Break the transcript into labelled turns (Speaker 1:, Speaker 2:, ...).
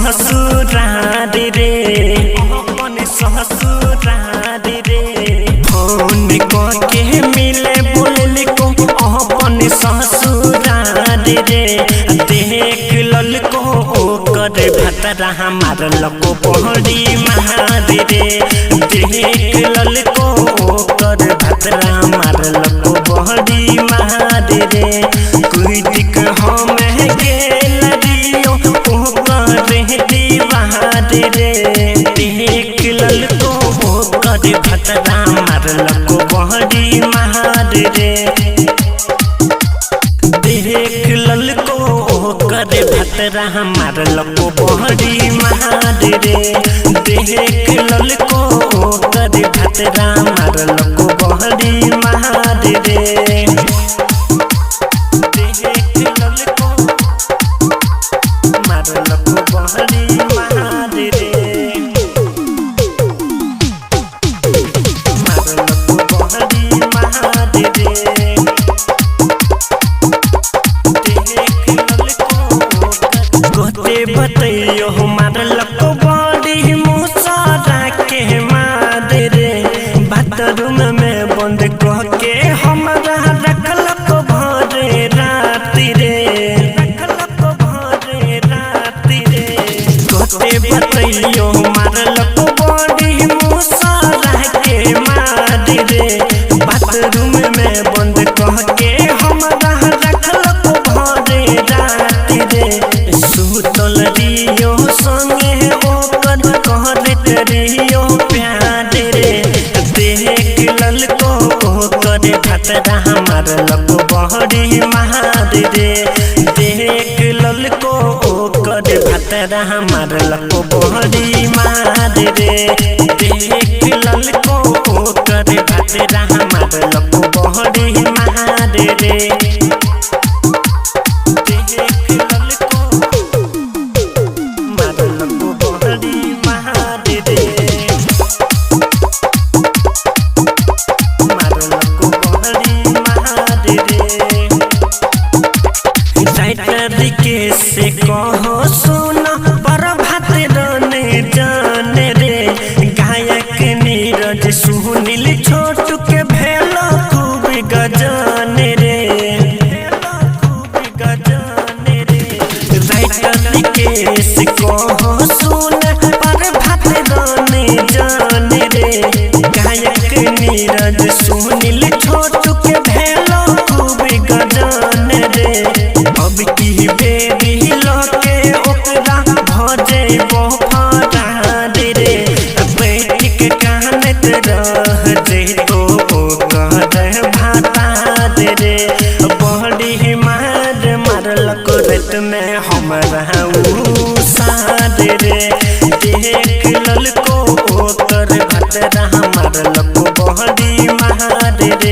Speaker 1: ससुराल रे अपन ससुराल रे फोन के मिले बोले को अपन ससुराल रे देख लल को ओकर भतरा हमार लको पहड़ी महार रे देख लल को ओकर भतरा हमार लको पहड़ी महार रे कोई दिक हम गेल दियो देख लल को ओकर भतरा हमार लको पहड़ी महार रे देख लल को ओकर भतरा हमार लको पहड़ी महार रे देख लल को ओकर भतरा हमार लको पहड़ी महार रे बतैयो हमार लको बड़ी मुसारा के मार रे बाथरूम में बंद कह के हमारा रखल को भरे राती रे गोते बतैयो हमार लको बड़ी मुसारा के मार रे बाथरूम में बंद कह के हमारा रखल को भरे राती रे सुतल रियो संगे ओकर कहत रियो प्यार रे देख लल को ओकर भतरा हमार लको बहड़ी महार रे देख लल को ओकर भतरा हमार लको बहड़ी महार रे देख लल को ओकर भतरा हमार लको बहड़ी महार रे से कहो सुना पर भात रने जाने रे गायक नीरज सुनील छोटू के भेलो खूब गजाने रे राइटर के से कहो सुना पर भात रने जाने रे गायक नीरज सुनील छोटू के भेलो खूब गजाने रे अब की बेबी लके ओकरा भजे बफराद रे बैठ के कानत रह जइतो ओकर भाताद रे बड़ी मार मारलक रत में हमरा साद रे देख लल को ओकर भतरा हमार लको बड़ी महार रे।